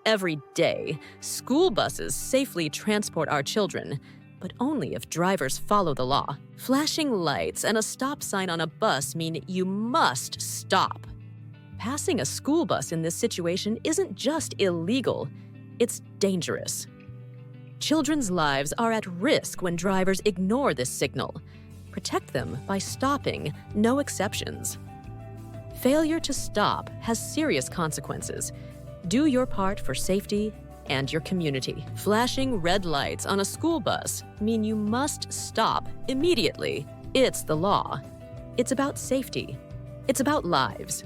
every day. School buses safely transport our children, but only if drivers follow the law. Flashing lights and a stop sign on a bus mean you must stop. Passing a school bus in this situation isn't just illegal, it's dangerous. Children's lives are at risk when drivers ignore this signal. Protect them by stopping, no exceptions. Failure to stop has serious consequences. Do your part for safety and your community. Flashing red lights on a school bus mean you must stop immediately. It's the law. It's about safety. It's about lives.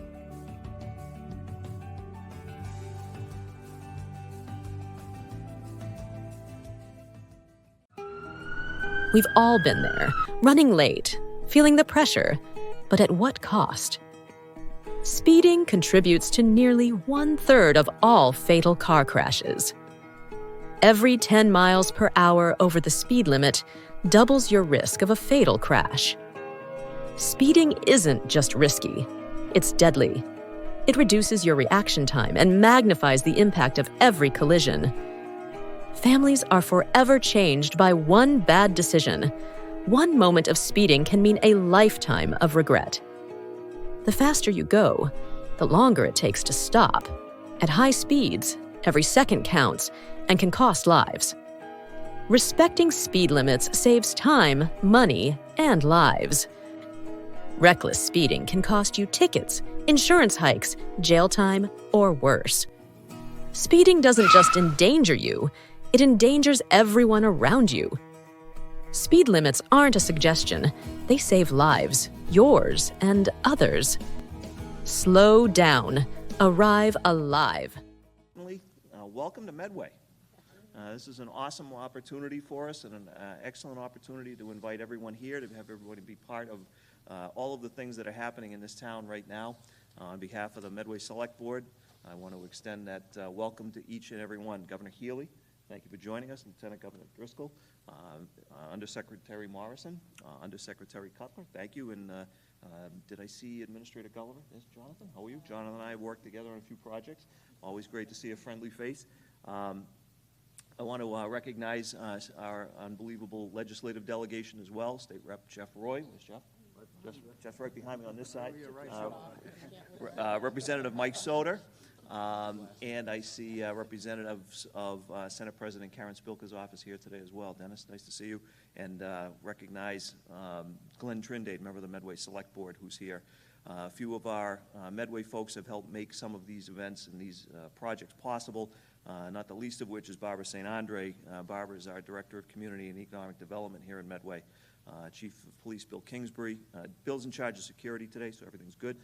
We've all been there, running late, feeling the pressure, but at what cost? Speeding contributes to nearly 1/3 of all fatal car crashes. Every 10 miles per hour over the speed limit doubles your risk of a fatal crash. Speeding isn't just risky, it's deadly. It reduces your reaction time and magnifies the impact of every collision. Families are forever changed by one bad decision. One moment of speeding can mean a lifetime of regret. The faster you go, the longer it takes to stop. At high speeds, every second counts and can cost lives. Respecting speed limits saves time, money, and lives. Reckless speeding can cost you tickets, insurance hikes, jail time, or worse. Speeding doesn't just endanger you, it endangers everyone around you. Speed limits aren't a suggestion. They save lives, yours and others. Slow down. Arrive alive. Welcome to Medway. This is an awesome opportunity for us and an excellent opportunity to invite everyone here, to have everybody be part of all of the things that are happening in this town right now. On behalf of the Medway Select Board, I want to extend that welcome to each and every one. Governor Healey, thank you for joining us. Lieutenant-Governor Driscoll, Undersecretary Morrison, Undersecretary Cutler, thank you. And did I see Administrator Gulliver? There's Jonathan. How are you? Jonathan and I have worked together on a few projects. Always great to see a friendly face. I want to recognize our unbelievable legislative delegation as well. State Rep Jeff Roy. Where's Jeff? Jeff's right behind me on this side. Representative Mike Soder. And I see representatives of Senate President Karen Spilka's office here today as well. Dennis, nice to see you. And recognize Glenn Trindade, member of the Medway Select Board, who's here. A few of our Medway folks have helped make some of these events and these projects possible, not the least of which is Barbara St. Andre. Barbara is our Director of Community and Economic Development here in Medway. Chief of Police Bill Kingsbury. Bill's in charge of security today, so everything's good.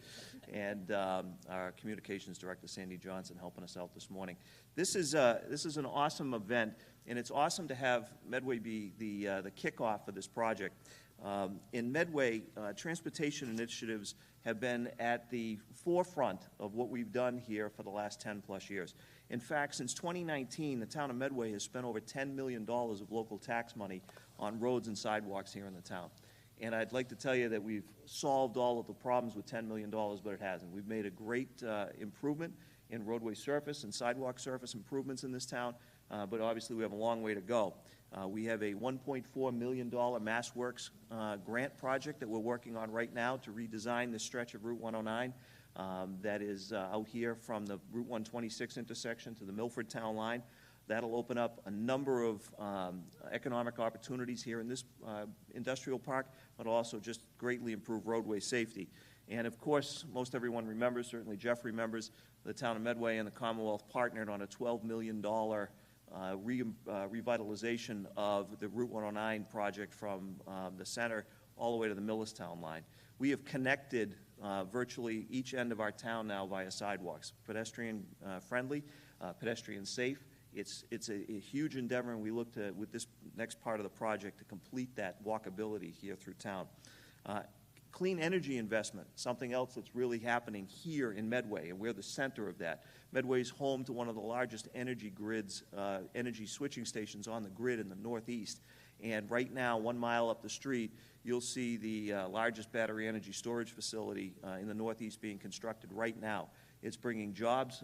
And our Communications Director, Sandy Johnson, helping us out this morning. This is an awesome event, and it's awesome to have Medway be the kickoff for this project. In Medway, transportation initiatives have been at the forefront of what we've done here for the last 10-plus years. In fact, since 2019, the town of Medway has spent over $10 million of local tax money on roads and sidewalks here in the town. And I'd like to tell you that we've solved all of the problems with $10 million, but it hasn't. We've made a great improvement in roadway surface and sidewalk surface improvements in this town, but obviously we have a long way to go. We have a $1.4 million MassWorks grant project that we're working on right now to redesign this stretch of Route 109 that is out here from the Route 126 intersection to the Milford Town line. That'll open up a number of economic opportunities here in this industrial park, but also just greatly improve roadway safety. And of course, most everyone remembers, certainly Jeff remembers, the town of Medway and the Commonwealth partnered on a $12 million revitalization of the Route 109 project from the center all the way to the Millerstown line. We have connected virtually each end of our town now via sidewalks, pedestrian friendly, pedestrian safe. It's a huge endeavor, and we look to, with this next part of the project, to complete that walkability here through town. Clean energy investment, something else that's really happening here in Medway, and we're the center of that. Medway's home to one of the largest energy grids, energy switching stations on the grid in the Northeast. And right now, 1 mile up the street, you'll see the largest battery energy storage facility in the Northeast being constructed right now. It's bringing jobs.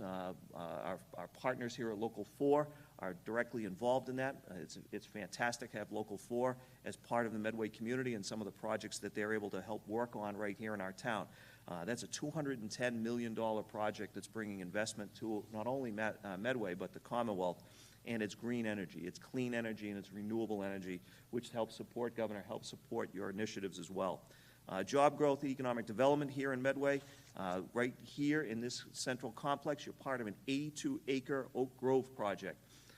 Our partners here at Local 4 are directly involved in that. It's fantastic to have Local 4 as part of the Medway community and some of the projects that they're able to help work on right here in our town. That's a $210 million project that's bringing investment to not only Medway, but the Commonwealth, and it's green energy, it's clean energy, and it's renewable energy, which helps support, Governor, helps support your initiatives as well. Job growth, economic development here in Medway. Right here in this central complex, you're part of an 82-acre Oak Grove project.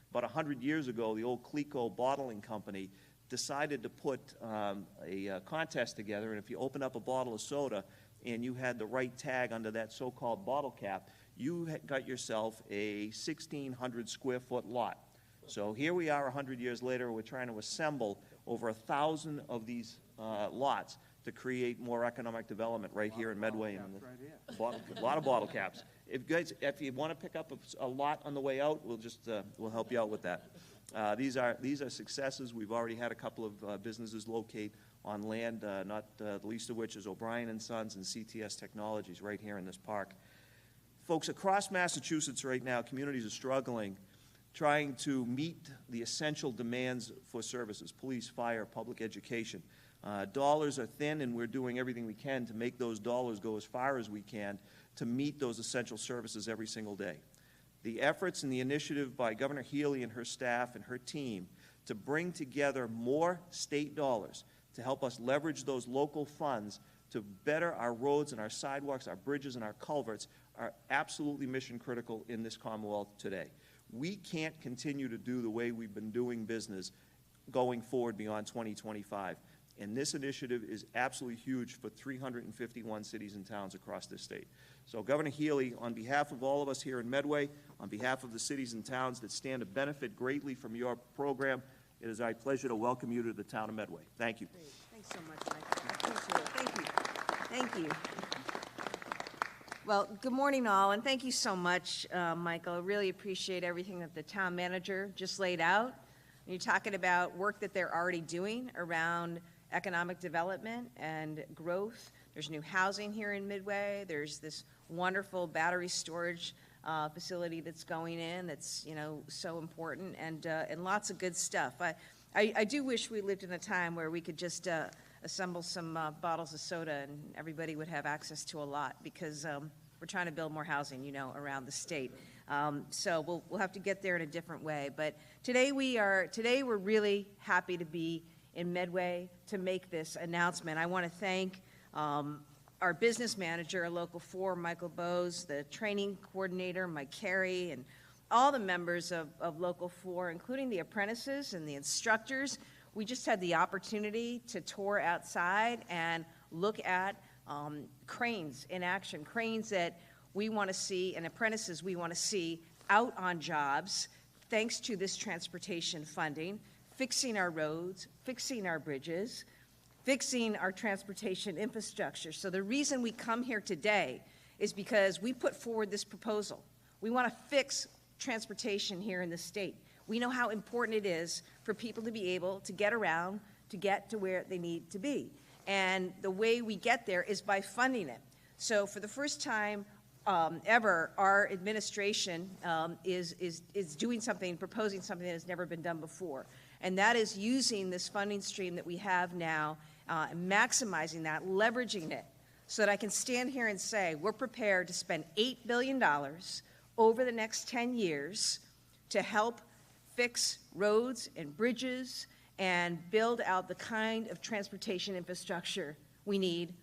About 100 years ago, the old Clico bottling company decided to put a contest together, and if you open up a bottle of soda and you had the right tag under that so-called bottle cap, you got yourself a 1,600 square foot lot. So here we are 100 years later, we're trying to assemble over 1,000 of these lots to create more economic development right here in Medway. A lot of bottle caps. If you want to pick up a lot on the way out, we'll help you out with that. These are successes. We've already had a couple of businesses locate on land, not the least of which is O'Brien and Sons and CTS Technologies right here in this park. Folks, across Massachusetts right now, communities are struggling, trying to meet the essential demands for services, police, fire, public education. Dollars are thin, and we're doing everything we can to make those dollars go as far as we can to meet those essential services every single day. The efforts and the initiative by Governor Healey and her staff and her team to bring together more state dollars to help us leverage those local funds to better our roads and our sidewalks, our bridges and our culverts are absolutely mission critical in this Commonwealth today. We can't continue to do the way we've been doing business going forward beyond 2025. And this initiative is absolutely huge for 351 cities and towns across this state. So Governor Healey, on behalf of all of us here in Medway, on behalf of the cities and towns that stand to benefit greatly from your program, it is our pleasure to welcome you to the town of Medway. Thank you. Great. Thanks so much, Michael. I appreciate it. Thank you. Thank you. Well, good morning, all, and thank you so much, Michael. I really appreciate everything that the town manager just laid out. You're talking about work that they're already doing around economic development and growth. There's new housing here in Medway. There's this wonderful battery storage facility that's going in that's, so important, and lots of good stuff. I do wish we lived in a time where we could just assemble some bottles of soda and everybody would have access to a lot, because we're trying to build more housing, around the state. So we'll have to get there in a different way. But today we're really happy to be in Medway to make this announcement. I want to thank our business manager, Local 4, Michael Bowes, the training coordinator, Mike Carey, and all the members of Local 4, including the apprentices and the instructors. We just had the opportunity to tour outside and look at cranes in action, cranes that we want to see, and apprentices we want to see out on jobs thanks to this transportation funding, fixing our roads, fixing our bridges, fixing our transportation infrastructure. So the reason we come here today is because we put forward this proposal. We want to fix transportation here in the state. We know how important it is for people to be able to get around, to get to where they need to be. And the way we get there is by funding it. So for the first time ever, our administration is doing something, proposing something that has never been done before. And that is using this funding stream that we have now, maximizing that, leveraging it, so that I can stand here and say we're prepared to spend $8 billion over the next 10 years to help fix roads and bridges and build out the kind of transportation infrastructure we need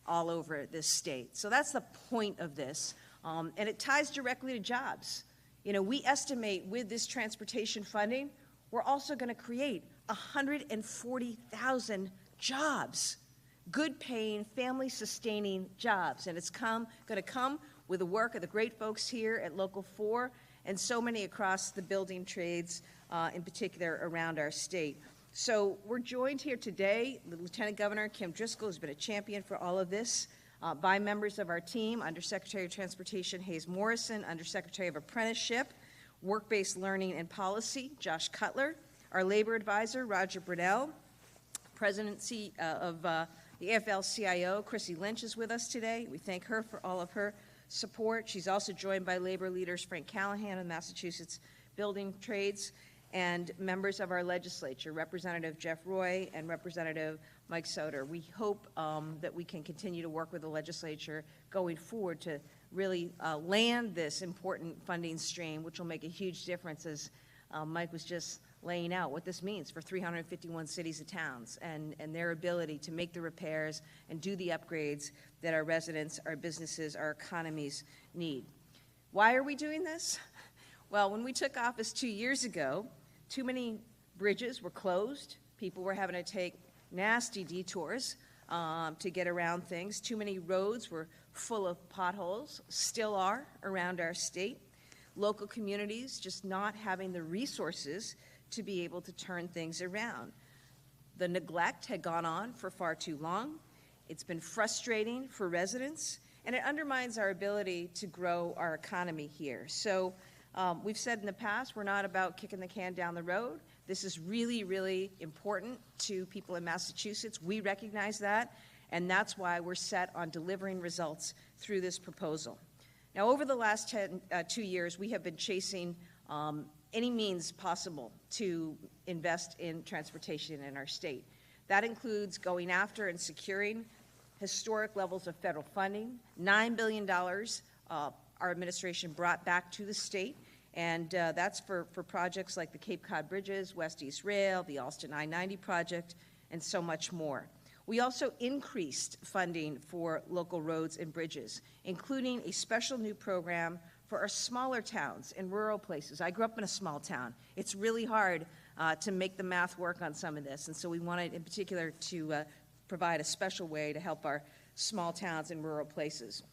all over this state. So that's the point of this, and it ties directly to jobs. We estimate with this transportation funding, we're also going to create 140,000 jobs, good-paying, family-sustaining jobs, and it's going to come with the work of the great folks here at Local 4 and so many across the building trades, in particular around our state. So we're joined here today, the Lieutenant-Governor, Kim Driscoll, who's been a champion for all of this, by members of our team, Undersecretary of Transportation Hayes Morrison, Undersecretary of Apprenticeship, Work-Based Learning and Policy, Josh Cutler, our Labor Advisor, Roger Brunell, Presidency of the AFL-CIO, Chrissy Lynch is with us today. We thank her for all of her support. She's also joined by labor leaders Frank Callahan of Massachusetts Building Trades and members of our legislature, Representative Jeff Roy and Representative Mike Soter. We hope that we can continue to work with the legislature going forward to really land this important funding stream, which will make a huge difference, as Mike was just laying out what this means for 351 cities and towns and their ability to make the repairs and do the upgrades that our residents, our businesses, our economies need. Why are we doing this? Well, when we took office 2 years ago, too many bridges were closed. People were having to take nasty detours to get around things. Too many roads were full of potholes, still are around our state. Local communities just not having the resources to be able to turn things around. The neglect had gone on for far too long. It's been frustrating for residents, and it undermines our ability to grow our economy here. So we've said in the past, we're not about kicking the can down the road. This is really, really important to people in Massachusetts. We recognize that, and that's why we're set on delivering results through this proposal. Now, over the last 2 years, we have been chasing any means possible to invest in transportation in our state. That includes going after and securing historic levels of federal funding. $9 billion our administration brought back to the state, and that's for projects like the Cape Cod Bridges, West East Rail, the Alston I-90 project, and so much more. We also increased funding for local roads and bridges, including a special new program for our smaller towns and rural places. I grew up in a small town. It's really hard to make the math work on some of this, and so we wanted in particular to provide a special way to help our small towns and rural places.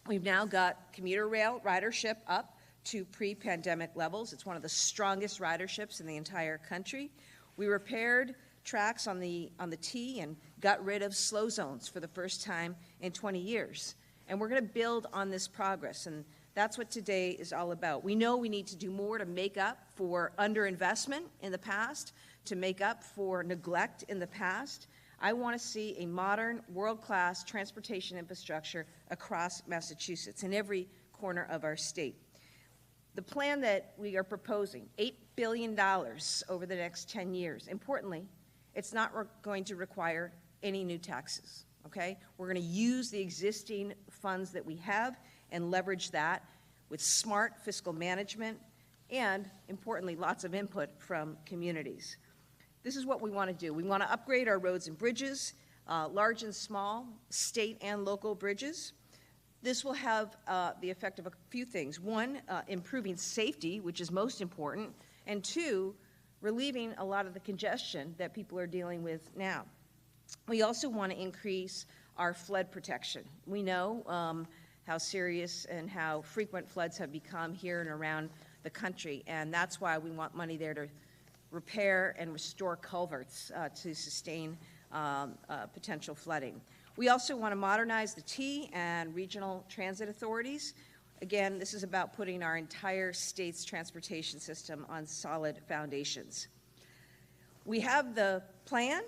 We've now got commuter rail ridership up to pre-pandemic levels. It's one of the strongest riderships in the entire country. We repaired tracks on the T and got rid of slow zones for the first time in 20 years. And we're going to build on this progress, and that's what today is all about. We know we need to do more to make up for underinvestment in the past, to make up for neglect in the past. I want to see a modern, world-class transportation infrastructure across Massachusetts in every corner of our state. The plan that we are proposing, $8 billion over the next 10 years. Importantly, it's not going to require any new taxes, okay? We're going to use the existing funds that we have and leverage that with smart fiscal management and, importantly, lots of input from communities. This is what we want to do. We want to upgrade our roads and bridges, large and small, state and local bridges. This will have the effect of a few things. One, improving safety, which is most important, and two, relieving a lot of the congestion that people are dealing with now. We also want to increase our flood protection. We know how serious and how frequent floods have become here and around the country, and that's why we want money there to repair and restore culverts to sustain potential flooding. We also want to modernize the T and regional transit authorities. Again, this is about putting our entire state's transportation system on solid foundations. We have the plan.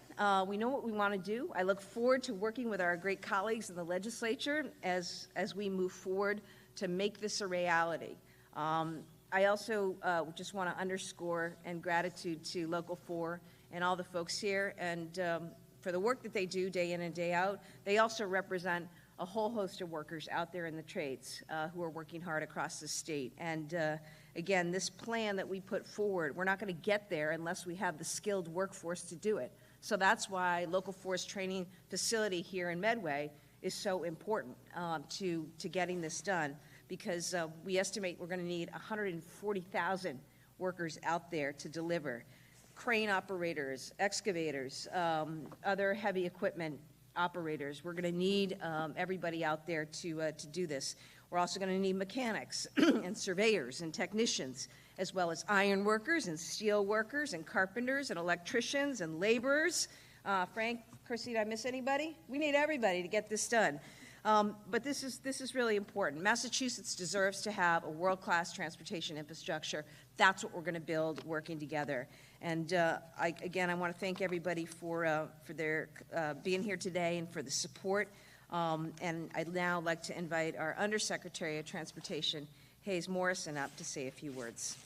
We know what we want to do. I look forward to working with our great colleagues in the legislature as we move forward to make this a reality. I also just want to underscore and gratitude to Local 4 and all the folks here and for the work that they do day in and day out. They also represent a whole host of workers out there in the trades who are working hard across the state. And again, this plan that we put forward, we're not going to get there unless we have the skilled workforce to do it. So that's why Local 4's training facility here in Medway is so important to getting this done, because we estimate we're going to need 140,000 workers out there to deliver. Crane operators, excavators, other heavy equipment operators. We're going to need everybody out there to do this. We're also going to need mechanics and surveyors and technicians, as well as iron workers and steel workers and carpenters and electricians and laborers. Frank, Chrissy, did I miss anybody? We need everybody to get this done. But this is really important. Massachusetts deserves to have a world-class transportation infrastructure. That's what we're going to build working together. And again, I want to thank everybody for their being here today and for the support. And I'd now like to invite our Undersecretary of Transportation, Hayes Morrison, up to say a few words.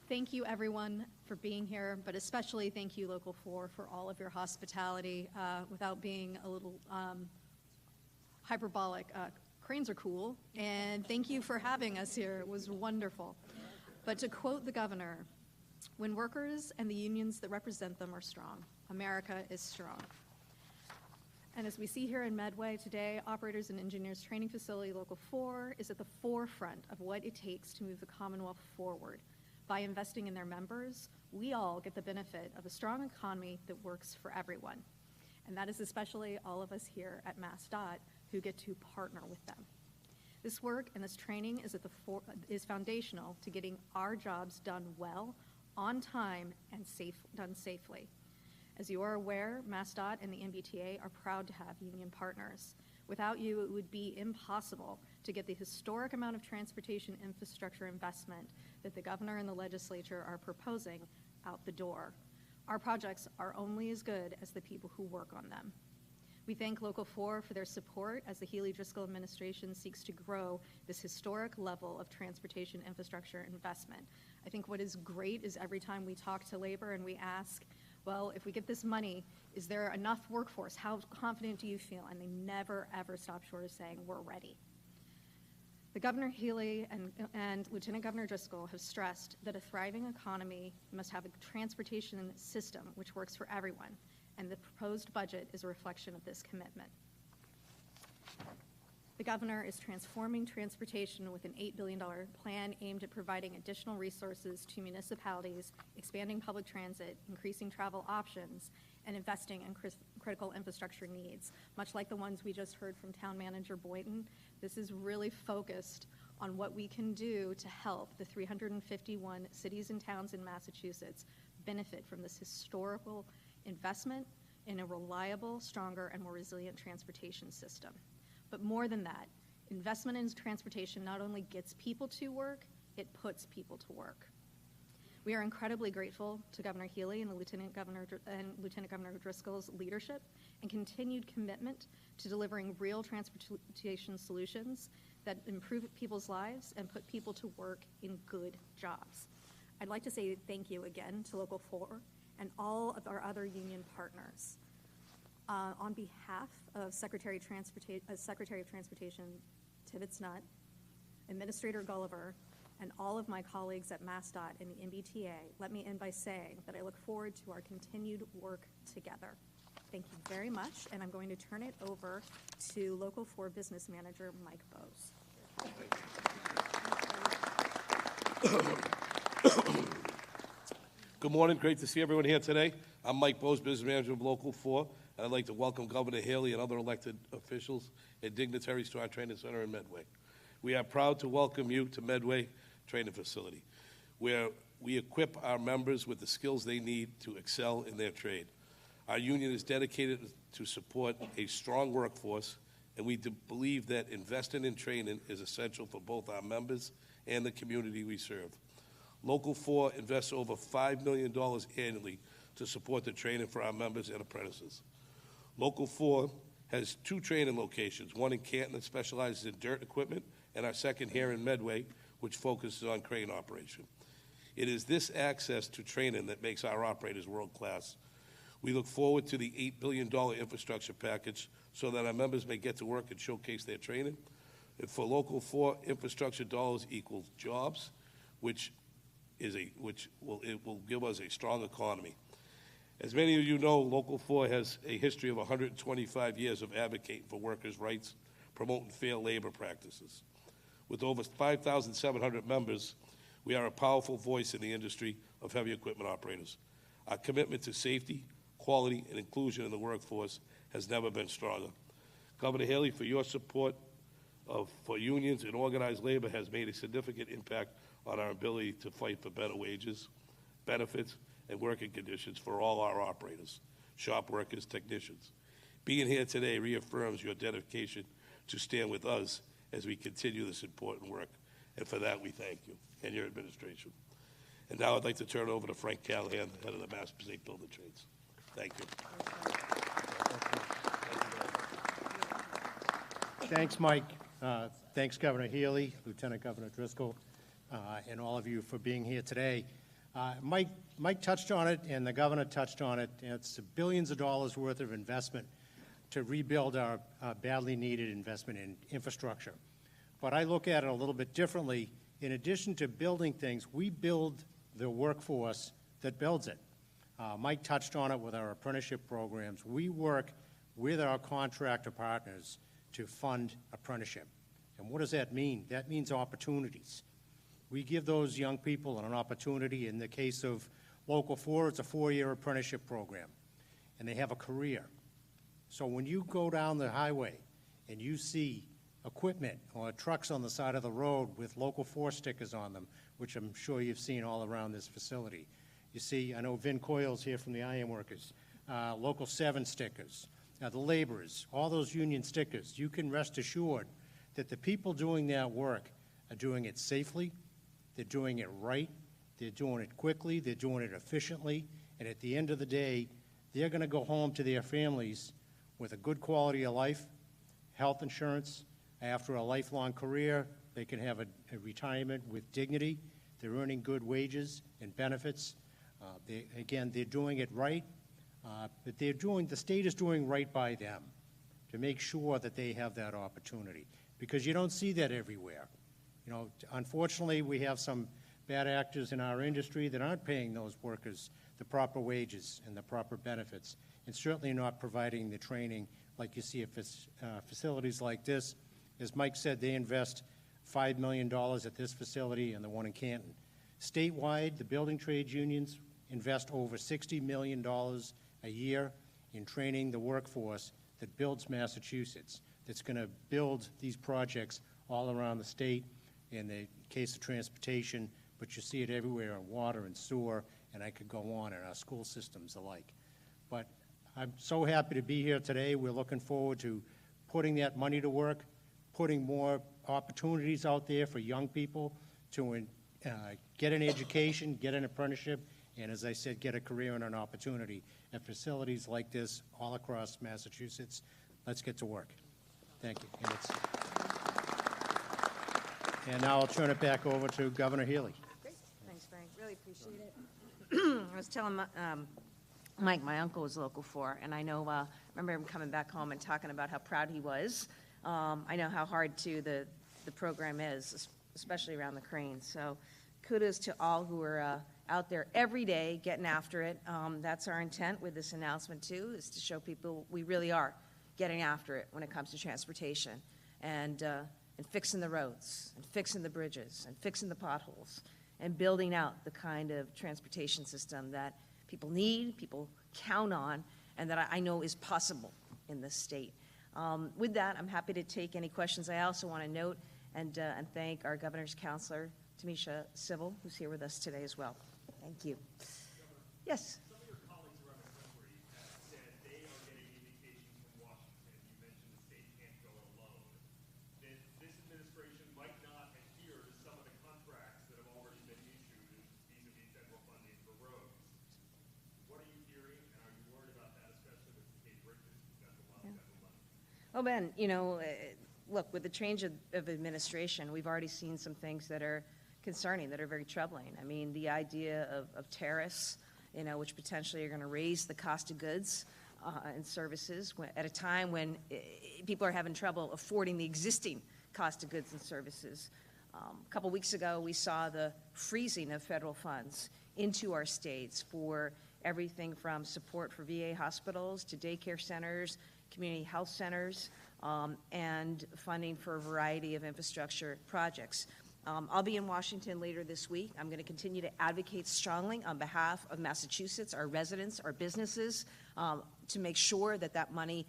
Thank you, everyone, for being here, but especially thank you, Local 4, for all of your hospitality. Without being a little hyperbolic, cranes are cool, and thank you for having us here. It was wonderful. But to quote the governor, when workers and the unions that represent them are strong, America is strong. And as we see here in Medway today, Operators and Engineers Training Facility Local 4 is at the forefront of what it takes to move the Commonwealth forward. By investing in their members, we all get the benefit of a strong economy that works for everyone. And that is especially all of us here at MassDOT who get to partner with them. This work and this training is foundational to getting our jobs done well, on time, and done safely. As you are aware, MassDOT and the MBTA are proud to have union partners. Without you, it would be impossible to get the historic amount of transportation infrastructure investment that the governor and the legislature are proposing out the door. Our projects are only as good as the people who work on them. We thank Local 4 for their support as the Healey-Driscoll administration seeks to grow this historic level of transportation infrastructure investment. I think what is great is every time we talk to labor and we ask, well, if we get this money, is there enough workforce? How confident do you feel? And they never, ever stop short of saying, we're ready. The Governor Healey and Lieutenant Governor Driscoll have stressed that a thriving economy must have a transportation system which works for everyone, and the proposed budget is a reflection of this commitment. The governor is transforming transportation with an $8 billion plan aimed at providing additional resources to municipalities, expanding public transit, increasing travel options, and investing in critical infrastructure needs. Much like the ones we just heard from Town Manager Boynton, this is really focused on what we can do to help the 351 cities and towns in Massachusetts benefit from this historical investment in a reliable, stronger, and more resilient transportation system. But more than that, investment in transportation not only gets people to work, it puts people to work. We are incredibly grateful to Governor Healey and Lieutenant Governor Driscoll's leadership and continued commitment to delivering real transportation solutions that improve people's lives and put people to work in good jobs. I'd like to say thank you again to Local 4 and all of our other union partners. On behalf of Secretary of Transportation Tibbetts Nutt, Administrator Gulliver, and all of my colleagues at MassDOT and the MBTA, let me end by saying that I look forward to our continued work together. Thank you very much, and I'm going to turn it over to Local 4 Business Manager Mike Bose. Good morning. Great to see everyone here today. I'm Mike Bose, Business Manager of Local 4, and I'd like to welcome Governor Healey and other elected officials and dignitaries to our training center in Medway. We are proud to welcome you to Medway Training Facility, where we equip our members with the skills they need to excel in their trade. Our union is dedicated to support a strong workforce, and we believe that investing in training is essential for both our members and the community we serve. Local 4 invests over $5 million annually to support the training for our members and apprentices. Local 4 has 2 training locations, one in Canton that specializes in dirt equipment, and our second here in Medway, which focuses on crane operation. It is this access to training that makes our operators world-class. We look forward to the $8 billion infrastructure package so that our members may get to work and showcase their training. And for Local 4, infrastructure dollars equals jobs, which will give us a strong economy. As many of you know, Local 4 has a history of 125 years of advocating for workers' rights, promoting fair labor practices. With over 5,700 members, we are a powerful voice in the industry of heavy equipment operators. Our commitment to safety, quality, and inclusion in the workforce has never been stronger. Governor Healey, for your support for unions and organized labor has made a significant impact on our ability to fight for better wages, benefits, and working conditions for all our operators, shop workers, technicians. Being here today reaffirms your dedication to stand with us as we continue this important work, and for that we thank you and your administration. And now I'd like to turn it over to Frank Callahan, head of the Mass Mosaique Building Trades. Thank you. Thanks, Mike. Thanks, Governor Healey, Lieutenant-Governor Driscoll, and all of you for being here today. Mike touched on it, and the governor touched on it. It's billions of dollars worth of investment to rebuild our badly needed investment in infrastructure. But I look at it a little bit differently. In addition to building things, we build the workforce that builds it. Mike touched on it with our apprenticeship programs. We work with our contractor partners to fund apprenticeship. And what does that mean? That means opportunities. We give those young people an opportunity. In the case of Local 4, it's a 4-year apprenticeship program, and they have a career. So when you go down the highway and you see equipment or trucks on the side of the road with Local 4 stickers on them, which I'm sure you've seen all around this facility. You see, I know Vin Coyle's here from the Iron Workers, Local 7 stickers, the laborers, all those union stickers. You can rest assured that the people doing that work are doing it safely, they're doing it right, they're doing it quickly, they're doing it efficiently, and at the end of the day, they're going to go home to their families with a good quality of life, health insurance. After a lifelong career, they can have a retirement with dignity. They're earning good wages and benefits. They're doing it right, but the state is doing right by them to make sure that they have that opportunity, because you don't see that everywhere. You know, unfortunately, we have some bad actors in our industry that aren't paying those workers the proper wages and the proper benefits, and certainly not providing the training like you see at facilities like this. As Mike said, they invest $5 million at this facility and the one in Canton. Statewide, the building trades unions invest over $60 million a year in training the workforce that builds Massachusetts, that's going to build these projects all around the state in the case of transportation, but you see it everywhere in water and sewer, and I could go on, in our school systems alike. But I'm so happy to be here today. We're looking forward to putting that money to work, putting more opportunities out there for young people to get an education, get an apprenticeship, and as I said, get a career and an opportunity at facilities like this all across Massachusetts. Let's get to work. Thank you. And now I'll turn it back over to Governor Healey. Great. Thanks, Frank. Really appreciate it. I was telling Mike, my uncle was Local 4, and I know, remember him coming back home and talking about how proud he was. I know how hard, too, the program is, especially around the cranes. So kudos to all who are out there every day getting after it. That's our intent with this announcement, too, is to show people we really are getting after it when it comes to transportation and fixing the roads and fixing the bridges and fixing the potholes and building out the kind of transportation system that people need, people count on, and that I know is possible in this state. With that, I'm happy to take any questions. I also want to note and thank our governor's counselor, Tamisha Civil, who's here with us today as well. Thank you. Yes. Some of your colleagues around the country have said they are getting indications from Washington. You mentioned the state can't go alone. That this administration might not adhere to some of the contracts that have already been issued vis-a-vis federal funding for roads. What are you hearing, and are you worried about that, especially with the Kate Bridges, who's got a lot of federal money? Well, Ben, look, with the change of administration, we've already seen some things that are concerning, that are very troubling. I mean, the idea of tariffs, which potentially are going to raise the cost of goods and services at a time when people are having trouble affording the existing cost of goods and services. A couple weeks ago, we saw the freezing of federal funds into our states for everything from support for VA hospitals to daycare centers, community health centers, and funding for a variety of infrastructure projects. I'll be in Washington later this week. I'm going to continue to advocate strongly on behalf of Massachusetts, our residents, our businesses, to make sure that that money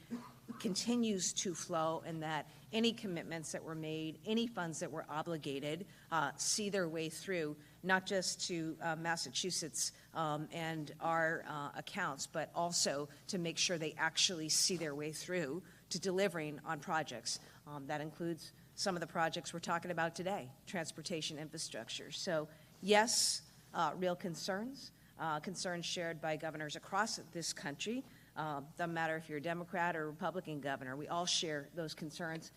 continues to flow and that any commitments that were made, any funds that were obligated, see their way through, not just to Massachusetts and our accounts, but also to make sure they actually see their way through to delivering on projects. That includes some of the projects we're talking about today, transportation infrastructure. So yes, real concerns, concerns shared by governors across this country. Doesn't matter if you're a Democrat or Republican governor, we all share those concerns.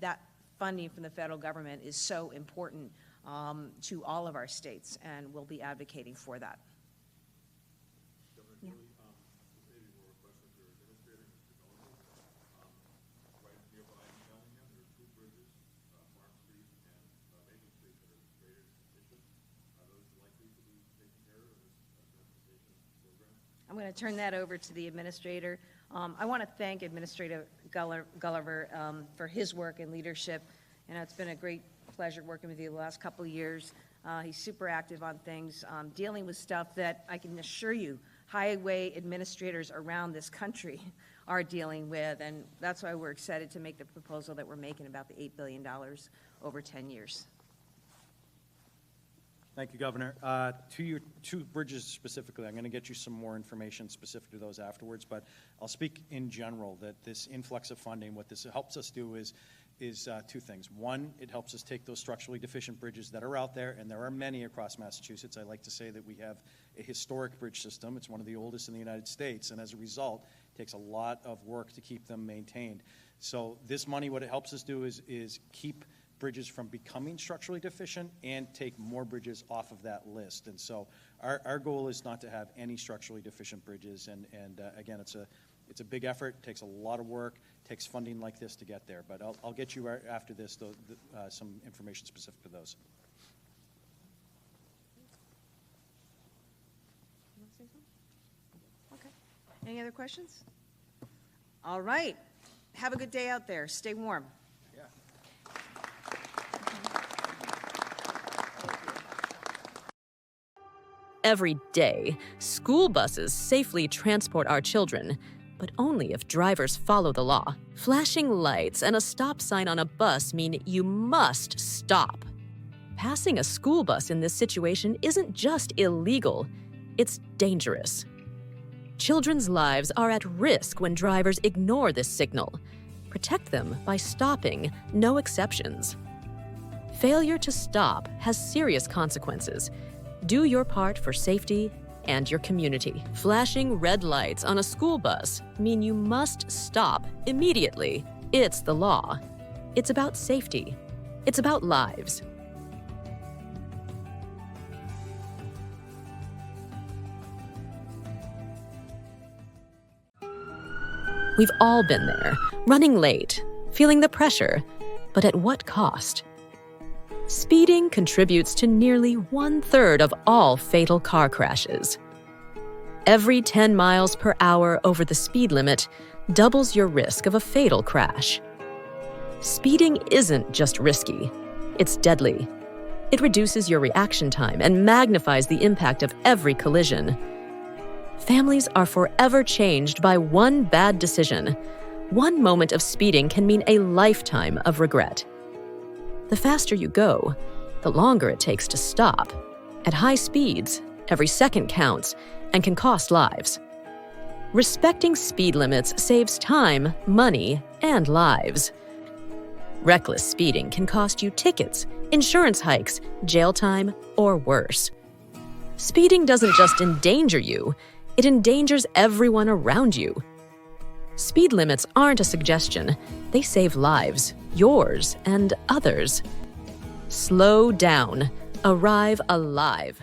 That funding from the federal government is so important to all of our states, and we'll be advocating for that. Yeah. Maybe more a question for your administrator, Mr. Gulliver. Right nearby in Bellingham, there are two bridges, Mark Street and Maple Street, that are rated deficient. Are those likely to be taken care of in this transportation program? I'm going to turn that over to the administrator. I want to thank Administrator Gulliver for his work and leadership. You know, it's been a great pleasure working with you the last couple of years. He's super active on things, dealing with stuff that I can assure you highway administrators around this country are dealing with, and that's why we're excited to make the proposal that we're making about the $8 billion over 10 years. Thank you, Governor. To your two bridges specifically, I'm going to get you some more information specific to those afterwards, but I'll speak in general that this influx of funding, what this helps us do is two things. One, it helps us take those structurally deficient bridges that are out there, and there are many across Massachusetts. I like to say that we have a historic bridge system. It's one of the oldest in the United States, and as a result, it takes a lot of work to keep them maintained. So this money, what it helps us do is keep bridges from becoming structurally deficient and take more bridges off of that list. And so our goal is not to have any structurally deficient bridges, and again, it's a big effort, takes a lot of work, takes funding like this to get there. But I'll get you after this some information specific to those. Okay. Any other questions? All right. Have a good day out there. Stay warm. Every day, school buses safely transport our children, but only if drivers follow the law. Flashing lights and a stop sign on a bus mean you must stop. Passing a school bus in this situation isn't just illegal, it's dangerous. Children's lives are at risk when drivers ignore this signal. Protect them by stopping, no exceptions. Failure to stop has serious consequences. Do your part for safety and your community. Flashing red lights on a school bus mean you must stop immediately. It's the law. It's about safety. It's about lives. We've all been there, running late, feeling the pressure, but at what cost? Speeding contributes to nearly 1/3 of all fatal car crashes. Every 10 miles per hour over the speed limit doubles your risk of a fatal crash. Speeding isn't just risky, it's deadly. It reduces your reaction time and magnifies the impact of every collision. Families are forever changed by one bad decision. One moment of speeding can mean a lifetime of regret. The faster you go, the longer it takes to stop. At high speeds, every second counts and can cost lives. Respecting speed limits saves time, money, and lives. Reckless speeding can cost you tickets, insurance hikes, jail time, or worse. Speeding doesn't just endanger you, it endangers everyone around you. Speed limits aren't a suggestion, they save lives, yours and others. Slow down. Arrive alive.